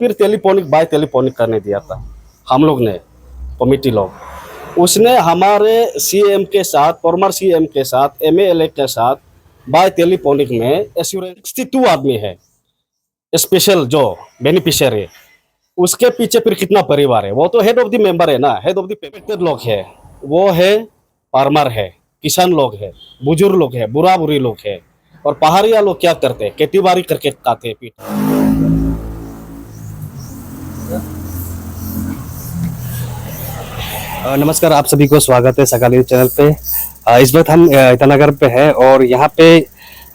फिर telephonic bye telephonic करने दिया था हम लोग ने, कमेटी लोग। उसने हमारे सीएम के साथ, फॉर्मर सीएम के साथ, एमएलए के साथ बाय टेलीफोनिक में एश्योरेंस 62 आदमी है स्पेशल जो बेनिफिशियरी। उसके पीछे फिर कितना परिवार है, वो तो हेड ऑफ द मेंबर है ना, हेड ऑफ द पेमेंटेड लोग है, वो है फार्मर है, किसान लोग है, बुजुर्ग लोग है, बुरा बुरी लोग है। और पहाड़िया लोग क्या करते हैं, खेती बाड़ी करके खाते हैं पीठ। नमस्कार, आप सभी को स्वागत है सकाल न्यूज चैनल पे। इस वक्त हम ईटानगर पे हैं और यहाँ पे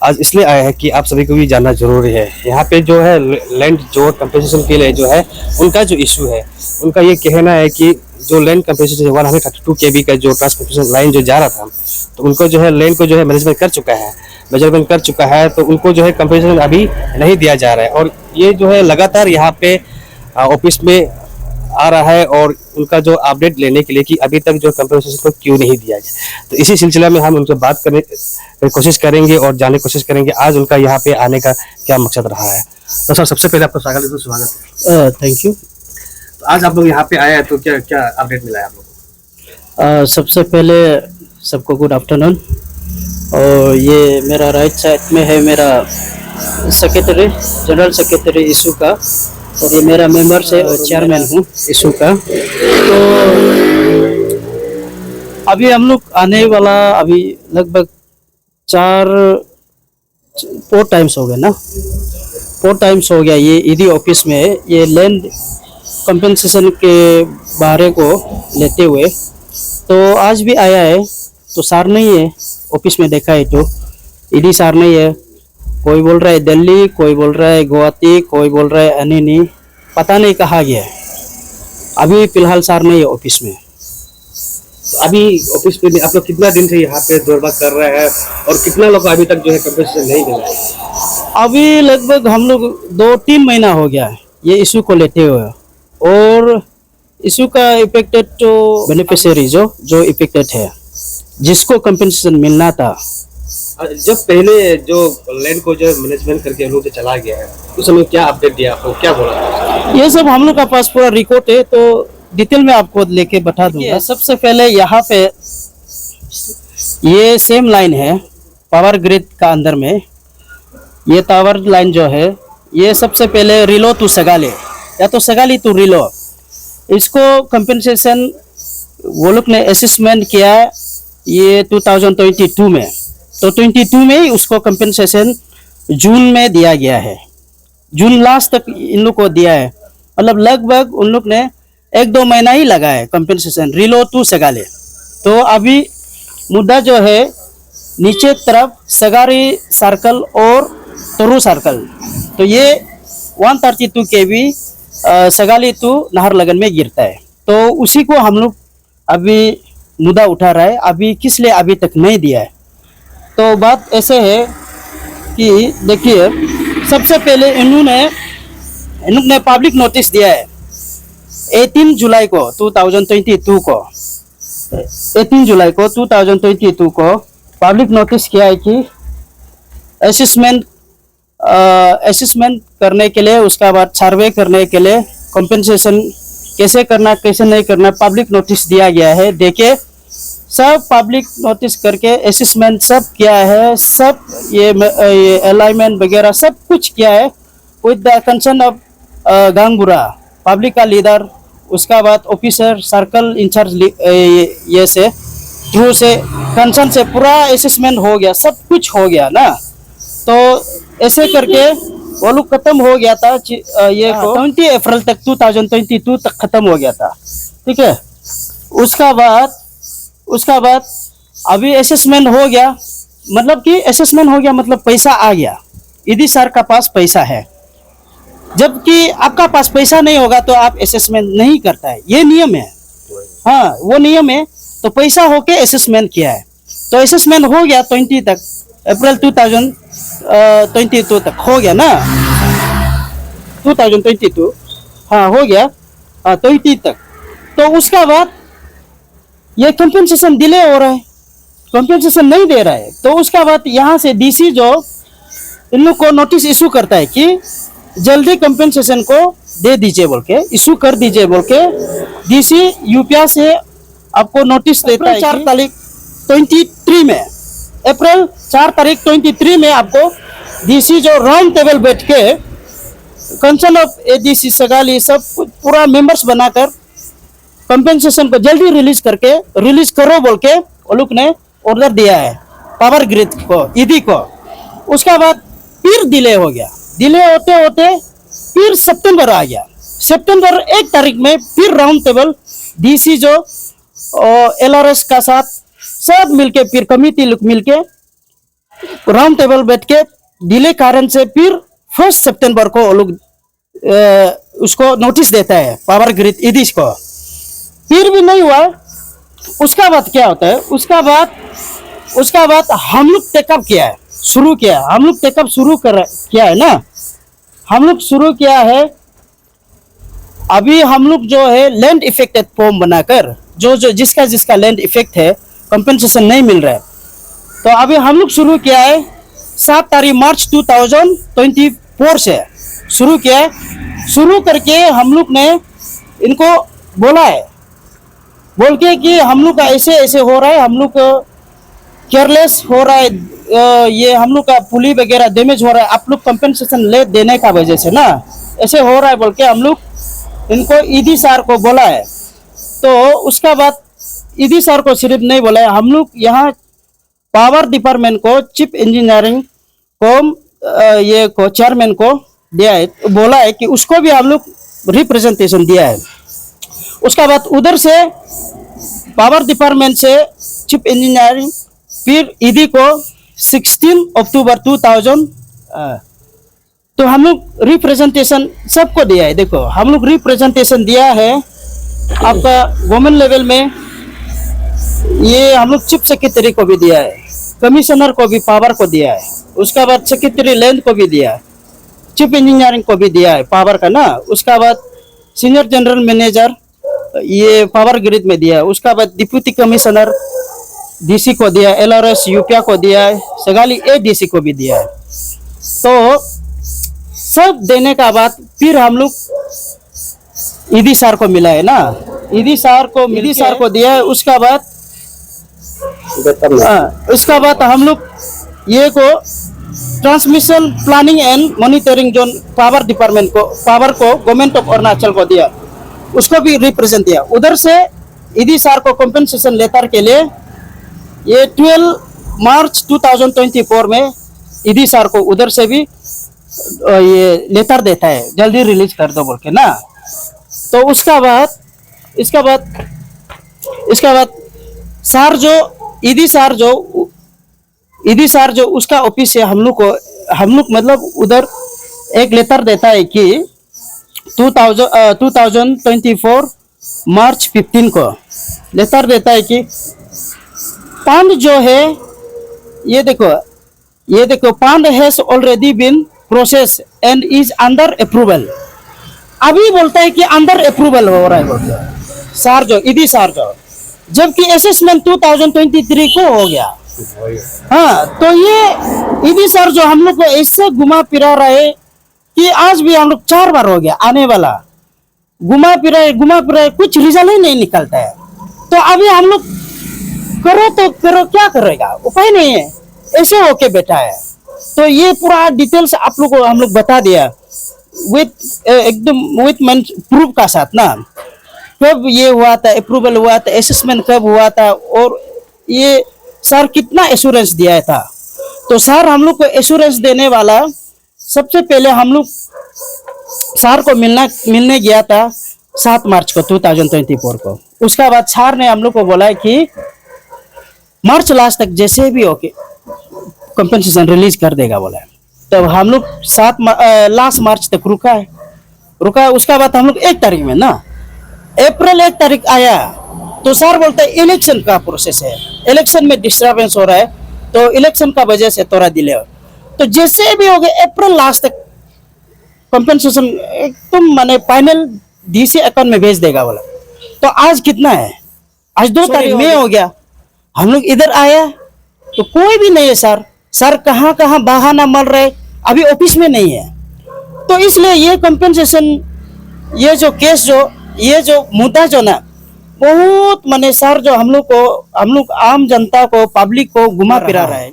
आज इसलिए आए हैं कि आप सभी को भी जानना जरूरी है। यहाँ पे जो है लैंड जो कंपनसेशन के लिए जो है उनका जो इशू है, उनका ये कहना है कि जो लैंड कंपनसेशन 132 kV का जो ट्रांसमिशन लाइन जो जा रहा था, तो उनको जो है लैंड को जो है मैनेजमेंट कर चुका है, तो उनको जो है कंपनसेशन अभी नहीं दिया जा रहा है। और ये जो है लगातार यहाँ पे ऑफिस में आ रहा है और उनका जो अपडेट लेने के लिए कि अभी तक जो कंपनसेशन को क्यों नहीं दिया गया। तो इसी सिलसिले में हम उनसे बात करने की कोशिश करेंगे और जानने की कोशिश करेंगे आज उनका यहाँ पे आने का क्या मकसद रहा है। तो सर, सबसे पहले आपका स्वागत है। Thank you. तो आज आप लोग यहाँ पे आए हैं, तो क्या क्या अपडेट मिला है आप लोगों को? सबसे पहले सबको गुड आफ्टरनून। और ये मेरा राइट साइड में है मेरा सेक्रेटरी, जनरल सेक्रेटरी इशू का, और ये मेरा मेंबर से चेयरमैन हूँ इशू का। तो अभी हम लोग आने वाला अभी लगभग 4 टाइम्स हो गए ना, 4 टाइम्स हो गया ये ईडी ऑफिस में ये लैंड कंपनसेशन के बारे को लेते हुए। तो आज भी आया है, तो सार नहीं है ऑफिस में, देखा है तो ईडी सार नहीं है। कोई बोल रहा है दिल्ली, कोई बोल रहा है गुवाहाटी, कोई बोल रहा है अनिनी, पता नहीं कहाँ गया है। अभी फिलहाल सार नहीं है ऑफिस में। तो अभी ऑफिस पे आप लोग कितना दिन से यहाँ पे दौड़ कर रहे हैं और कितना लोग अभी तक जो है कंपनसेशन नहीं मिला है? अभी लगभग हम लोग 2-3 महीना हो गया है ये इशू को लेते हुए। और इशू का इफेक्टेड तो बेनिफिशियरी जो इफेक्टेड है, जिसको कंपनसेशन मिलना था। जब पहले जो लैंड को जो मैनेजमेंट करके हम लोग से चला गया है, उस समय क्या अपडेट दिया आपको, क्या बोला? ये सब हम लोग का पास पूरा रिकॉर्ड है, तो डिटेल में आपको लेके बता दूंगा। सबसे पहले यहाँ पे ये सेम लाइन है पावर ग्रिड का अंदर में। ये टावर लाइन जो है ये सबसे पहले रिलो टू सगाली या तो सगाली टू रिलो, इसको कंपनसेशन वो लोग ने असेसमेंट किया ये 2022 में। तो 22 में ही उसको कंपनसेशन जून में दिया गया है, जून लास्ट तक इन लोग को दिया है। मतलब लगभग उन लोग ने 1-2 महीना ही लगा है कंपनसेशन रिलो टू सगाले। तो अभी मुद्दा जो है नीचे तरफ सगारी सर्कल और तोरू सर्कल, तो ये 132 kV सगाली टू नाहरलगन में गिरता है। तो उसी को हम लोग अभी मुद्दा उठा रहा है, अभी किस लिए अभी तक नहीं दिया है। तो बात ऐसे है कि देखिए, सबसे पहले इन्होंने पब्लिक नोटिस दिया है 18 जुलाई को 2022 को 18 जुलाई को 2022 को पब्लिक नोटिस किया है कि असेसमेंट करने के लिए, उसका बाद सर्वे करने के लिए कंपनसेशन कैसे करना कैसे नहीं करना पब्लिक नोटिस दिया गया है। देखिए, सब पब्लिक नोटिस करके असेसमेंट सब किया है, सब ये अलाइनमेंट वगैरह सब कुछ किया है with the concern of Gangura public का लीडर, उसका बाद ऑफिसर सर्कल इंचार्ज ये से थ्रू से कंसर्न से पूरा असेसमेंट हो गया, सब कुछ हो गया ना। तो ऐसे करके वो लोग खत्म हो गया था ये 20 अप्रैल तक 2022 तक खत्म हो गया था, ठीक है। उसका बाद अभी असेसमेंट हो गया, मतलब कि असेसमेंट हो गया मतलब पैसा आ गया, ईडी सर का पास पैसा है। जबकि आपका पास पैसा नहीं होगा तो आप असेसमेंट नहीं करता है, ये नियम है। हाँ, वो नियम है। तो पैसा होके असेसमेंट किया है, तो असेसमेंट हो गया 20 तक, अप्रैल 2022 तक हो गया ना, 2022 हाँ हो गया 20 तक। तो उसका बाद ये कंपनसेशन डिले हो रहा है, कंपनसेशन नहीं दे रहा है। तो उसका बाद यहाँ से डीसी जो इन लोग को नोटिस इशू करता है कि जल्दी कंपनसेशन को दे दीजिए बोल के, इशू कर दीजिए बोल के डीसी यूपीआ से आपको नोटिस देता है। 4 तारीख 23 में, अप्रैल 4 तारीख 23 में आपको डीसी जो राउंड टेबल बैठ के कंसर्न ऑफ एडीसी सगाली सब पूरा मेंबर्स बनाकर कंपेंसेशन को जल्दी रिलीज करो बोल के वो लोग ने ऑर्डर दिया है पावर ग्रिड को, ईडी को। उसका बाद फिर डिले हो गया, डिले होते होते फिर सितंबर आ गया। सितंबर 1 तारीख में फिर राउंड टेबल डीसी जो एलआरएस का साथ सब मिलके, फिर कमिटी लोग मिलके राउंड टेबल बैठ के डिले कारण से फिर 1 सितंबर को वो लोग उसको नोटिस देता है पावर ग्रिड ईडी को। फिर भी नहीं हुआ। उसका बाद क्या होता है, उसका बाद हम लोग टेकअप किया है, शुरू किया, हम लोग टेकअप किया है ना, हम लोग शुरू किया है। अभी हम लोग जो है लैंड इफेक्टेड फॉर्म बनाकर जो जिसका लैंड इफेक्ट है कंपेंसेशन नहीं मिल रहा है, तो अभी हम लोग शुरू किया है 7 तारीख मार्च 2024 से शुरू किया है। शुरू करके हम लोग ने इनको बोला है, बोल के कि हम लोग का ऐसे ऐसे हो रहा है, हम लोग केयरलेस हो रहा है, ये हम लोग का पुली वगैरह डैमेज हो रहा है, आप लोग कंपेंसेशन ले देने का वजह से ना ऐसे हो रहा है बोल के हम लोग इनको ईडी सर को बोला है। तो उसका बाद ईडी सर को सिर्फ नहीं बोला है, हम लोग यहाँ पावर डिपार्टमेंट को, चीफ इंजीनियरिंग को, ये को चेयरमैन को दिया है, बोला है कि उसको भी हम लोग रिप्रेजेंटेशन दिया है। उसका बाद उधर से पावर डिपार्टमेंट से चीफ इंजीनियरिंग फिर ईडी को 16 अक्टूबर 2000 तो हम लोग रिप्रेजेंटेशन सबको दिया है। देखो हम लोग रिप्रेजेंटेशन दिया है आपका गवर्नमेंट लेवल में, ये हम लोग चीफ सेक्रेटरी को भी दिया है, कमिश्नर को भी पावर को दिया है, उसका बाद सेक्रेटरी लैंड को भी दिया है, चीफ इंजीनियरिंग को भी दिया है पावर का ना, उसका बाद सीनियर जनरल मैनेजर ये पावर ग्रिड में दिया है, उसका बाद डिप्यूटी कमिश्नर डीसी को दिया है, एलआरएस यूपीआ को दिया है, सगाली एडीसी को भी दिया है। तो सब देने का बाद फिर हम लोग ईडी सर को मिला है ना, ईडी सर को दिया है। उसका बाद हम लोग ये को transmission planning and monitoring zone power department को, पावर को गवर्नमेंट ऑफ अरुणाचल को दिया, उसको भी रिप्रेजेंट दिया। उधर से ईडी सर को कंपेंसेशन लेटर के लिए ये 12 मार्च 2024 में ईडी सर को उधर से भी ये लेटर देता है जल्दी रिलीज कर दो बोल के ना। तो उसका बाद इसका बाद सर जो ईडी सर जो उसका ऑफिस से हम लोग मतलब उधर एक लेटर देता है कि 2024 मार्च 15 को लेटर देता है कि पांड जो है ये देखो pond has already been process and is under approval. अभी बोलता है कि अंडर अप्रूवल हो रहा है बोलते हैं सर जो ईडी सर जो, जबकि असेसमेंट 2023 को हो गया। हाँ, तो ये ईडी सर जो हम लोग को ऐसे घुमा फिरा रहे कि आज भी हम लोग 4 बार हो गया आने वाला, घुमा फिरा कुछ रिजल्ट ही नहीं निकलता है। तो अभी हम लोग करो तो करो, क्या करेगा, उपाय नहीं है, ऐसे होके बैठा है। तो ये पूरा डिटेल्स आप लोग को हम लोग बता दिया विथ एकदम विथ प्रूफ का साथ ना, कब ये हुआ था, अप्रूवल हुआ था, असेसमेंट कब हुआ था और ये सर कितना एश्योरेंस दिया था। तो सर हम लोग को एश्योरेंस देने वाला सबसे पहले हम लोग सर को मिलने गया था 7 मार्च को 2024 को। उसका बाद सर ने हम लोग को बोला कि मार्च लास्ट तक जैसे भी होके कंपेंसेशन रिलीज कर देगा बोला है। तब हम लोग लास्ट मार्च तक रुका है। उसका बाद हम लोग 1 तारीख में ना, अप्रैल 1 तारीख आया तो सर बोलते हैं इलेक्शन का प्रोसेस है, इलेक्शन में डिस्टर्बेंस हो रहा है, तो इलेक्शन का वजह से थोड़ा डिले हो। तो जैसे भी हो गया अप्रैल लास्ट तक कंपेंसेशन एकदम माने फाइनल डीसी अकाउंट में भेज देगा बोला। तो आज कितना है, आज 2 तारीख में हो गया। हम लोग इधर आया तो कोई भी नहीं है सर कहाँ बहाना मर रहे, अभी ऑफिस में नहीं है। तो इसलिए ये कंपेंसेशन ये जो केस जो ये जो मुद्दा जो ना बहुत माने सर जो हम लोग आम जनता को पब्लिक को घुमा फिरा रहा है,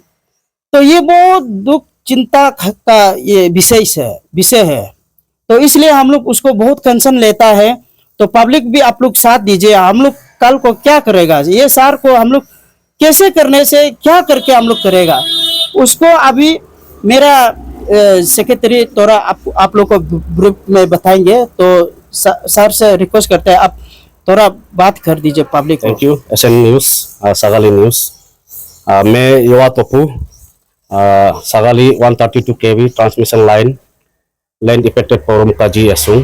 तो ये बहुत दुख चिंता का ये विषय है। तो इसलिए हम लोग उसको बहुत कंसर्न लेता है। तो पब्लिक भी आप लोग साथ दीजिए। हम लोग कल को क्या करेगा, ये सर को हम लोग कैसे करने से क्या करके हम लोग करेगा, उसको अभी मेरा सेक्रेटरी थोड़ा आप लोग को ग्रुप में बताएंगे। तो सर से रिक्वेस्ट करते हैं आप थोड़ा बात कर दीजिए पब्लिक को। Thank you SN news, Sagali news. मैं Yuva Topu, Sagali 132 kV transmission line land affected forum का GS हूँ।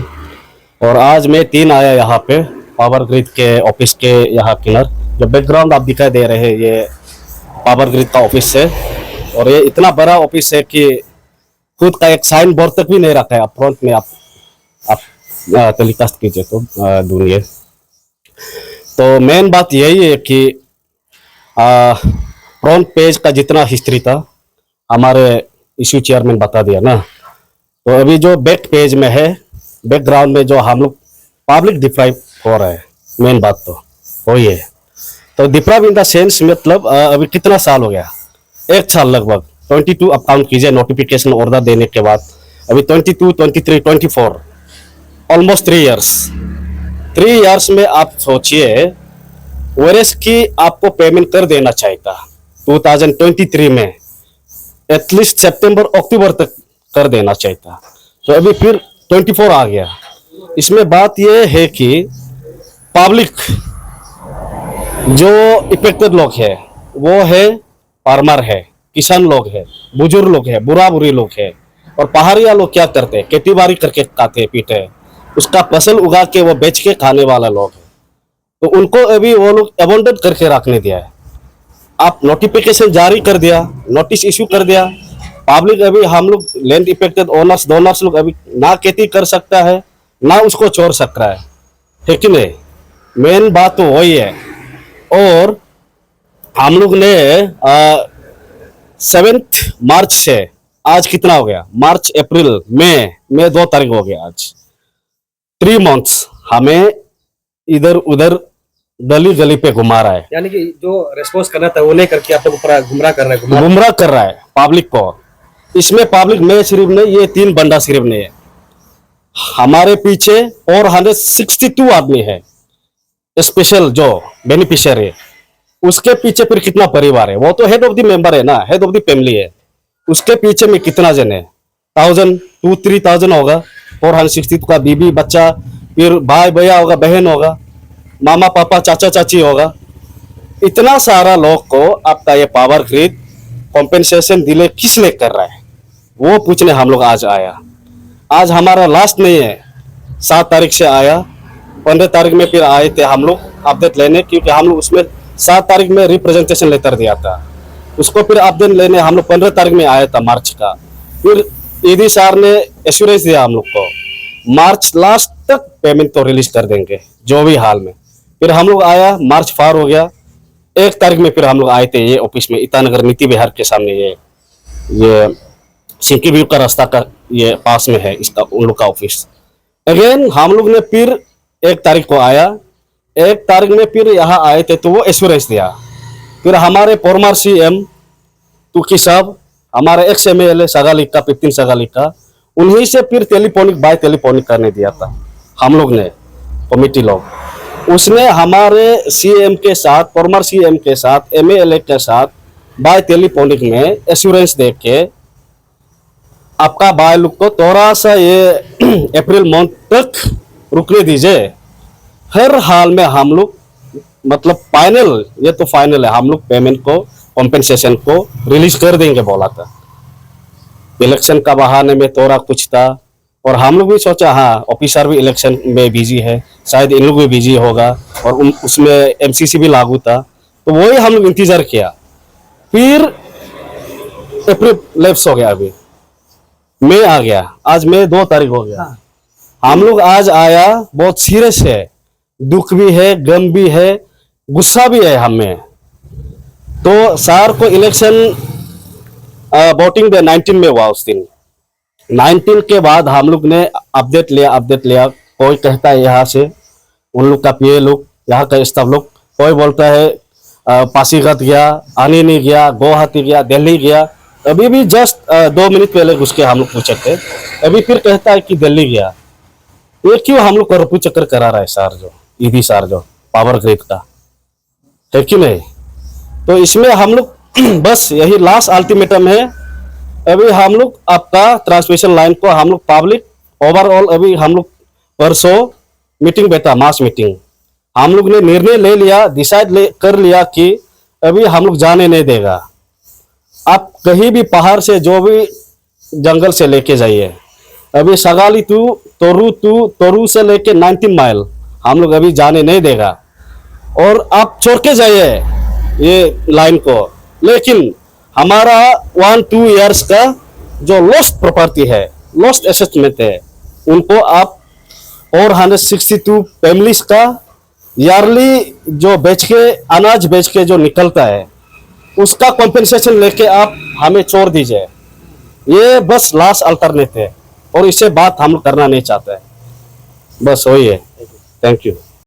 और आज मैं 3 आया यहाँ पे पावर ग्रिड के ऑफिस के यहाँ किनार। जो बैकग्राउंड आप दिखाई दे रहे हैं ये पावर ग्रिड का ऑफिस है। और ये इतना बड़ा ऑफिस है कि खुद का एक साइन बोर्ड तक भी नहीं रखा है। आप फ्रंट में आप टेलीकास्ट कीजिए तो ढूंढिए। तो मेन बात यही है कि फ्रंट पेज का जितना हिस्ट्री था हमारे इशू चेयरमैन बता दिया ना। तो अभी जो बैक पेज में है, बैकग्राउंड में जो हम लोग पब्लिक डिप्राइव हो रहा है, मेन बात तो वही है। तो डिप्राइव इन द सेंस मतलब अभी कितना साल हो गया, 1 साल लगभग 22 अब काउंट कीजिए नोटिफिकेशन ऑर्डर देने के बाद। अभी 22, 23, 24 ऑलमोस्ट 3 इयर्स। 3 इयर्स में आप सोचिए वेरेस की आपको पेमेंट कर देना चाहिए था 2023 में, एटलीस्ट सितंबर अक्टूबर तक कर देना चाहिए था। तो अभी फिर 24 आ गया। इसमें बात यह है कि पब्लिक जो इफेक्टेड लोग है वो है फार्मर है, किसान लोग है, बुजुर्ग लोग है, बुरा बुरी लोग है। और पहाड़िया लोग क्या करते हैं, खेती बाड़ी करके खाते पीते हैं, उसका फसल उगा के वो बेच के खाने वाला लोग है। तो उनको अभी वो लोग अबंडन करके रखने दिया है। आप नोटिफिकेशन जारी कर दिया, नोटिस इशू कर दिया, पब्लिक अभी हम लोग लैंड इफेक्टेड ओनर्स डोनर्स लोग अभी ना खेती कर सकता है ना उसको छोड़ सकता है कि नहीं। मेन बात तो वही है। और हम लोग ने 7 मार्च से आज कितना हो गया, मार्च अप्रैल मई 2 तारीख हो गया आज। 3 मंथ्स हमें इधर उधर गली गली पे घुमा रहा है। यानी कि जो रेस्पॉन्स करना था वो नहीं करके आप लोग पूरा गुमराह कर रहे हैं, गुमराह कर रहा है पब्लिक को। इसमें पब्लिक में सिर्फ नहीं, ये 3 बंदा सिर्फ नहीं है, हमारे पीछे 462 आदमी है स्पेशल जो बेनिफिशियरी है। उसके पीछे फिर कितना परिवार है, वो तो हेड ऑफ द मेंबर है ना, हेड ऑफ द फैमिली है। उसके पीछे में कितना जन है, 1000-3,000 होगा। 462 का बीबी बच्चा, फिर भाई भैया होगा, बहन होगा, मामा पापा चाचा चाची होगा। इतना सारा लोग को आपका ये पावर ग्रिड कॉम्पेंसेशन डिले किस लिए कर रहा है, वो पूछने हम लोग आज आया। आज हमारा लास्ट नहीं है, 7 तारीख से आया, 15 तारीख में फिर आए थे हम लोग अपडेट लेने, क्योंकि हम लोग उसमें 7 तारीख में रिप्रेजेंटेशन लेटर दिया था। उसको फिर अपडेट लेने हम लोग 15 तारीख में आया था मार्च का। फिर ईडी सर ने एश्योरेंस दिया हम लोग को मार्च लास्ट तक पेमेंट तो रिलीज कर देंगे जो भी हाल में। फिर हम लोग आया, मार्च 4 हो गया, 1 तारीख में फिर हम लोग आए थे ये ऑफिस में, ईटानगर नीति विहार के सामने, ये सिंकी व्यू का रास्ता का ये पास में है इसका उन लोग का ऑफिस। अगेन हम लोग ने फिर 1 तारीख को आया, 1 तारीख में फिर यहाँ आए थे तो वो एश्योरेंस दिया। फिर हमारे फॉर्मर CM तुकी साहब, हमारे एक्स MLA सगालिक का 15 सगालिक का, उन्हीं से फिर टेलीफोनिक बाय टेलीफोनिक करने दिया था हम लोग ने, कमिटी लोग। उसने हमारे CM के साथ, फॉर्मर CM के साथ, MLA के साथ बाय टेलीफोनिक में एश्योरेंस दे के आपका बाय लुक को थोड़ा सा ये अप्रैल मंथ तक रुकने दीजिए। हर हाल में हम लोग मतलब फाइनल, ये तो फाइनल है, हम लोग पेमेंट को कॉम्पेंसेशन को रिलीज कर देंगे बोला था। इलेक्शन का बहाने में थोड़ा कुछ था और हम लोग भी सोचा हाँ ऑफिसर भी इलेक्शन में बिजी है, शायद इन लोग भी बिजी होगा, और उसमें MCC भी लागू था, तो वही हम लोग इंतजार किया। फिर अप्रैल लैप्स हो गया, अभी मई आ गया, आज मई 2 तारीख हो गया। हम लोग आज आया, बहुत सीरियस है, दुख भी है, गम भी है, गुस्सा भी है हमें। तो सर को इलेक्शन वोटिंग डे 19 में हुआ उस दिन। 19 के बाद हम लोग ने अपडेट लिया कोई कहता है यहाँ से उन लोग का पीए लोग, यहाँ का स्टाफ लोग, कोई बोलता है पासीघाट गया, आने नहीं गया, गुवाहाटी गया, दिल्ली गया। अभी भी जस्ट 2 मिनट पहले घुस के हम लोग पूछे थे, अभी फिर कहता है कि दिल्ली गया। ये क्यों हम लोग को रफू चक्कर करा रहा है सर, जो ईडी सर जो पावर ग्रिड का है कि नहीं। तो इसमें हम लोग बस यही लास्ट अल्टीमेटम है। अभी हम लोग आपका ट्रांसमिशन लाइन को हम लोग पब्लिक ओवरऑल, अभी हम लोग परसों मीटिंग बैठा, मास मीटिंग, हम लोग ने निर्णय ले लिया, डिसाइड कर लिया कि अभी हम लोग जाने नहीं देगा। आप कहीं भी पहाड़ से जो भी जंगल से लेके जाइए, अभी सगाली तोरू से लेके 19 माइल हम लोग अभी जाने नहीं देगा। और आप छोड़ के जाइए ये लाइन को, लेकिन हमारा 1-2 इयर्स का जो लॉस्ट प्रॉपर्टी है, लॉस्ट एसेटमेंट है, उनको आप और 162 फैमिलीज का ईयरली जो बेच के, अनाज बेच के जो निकलता है, उसका कॉम्पेंसेशन लेके आप हमें छोड़ दीजिए। ये बस लास्ट अल्टरनेट है और इससे बात हम करना नहीं चाहते हैं, बस वही है। Thank you.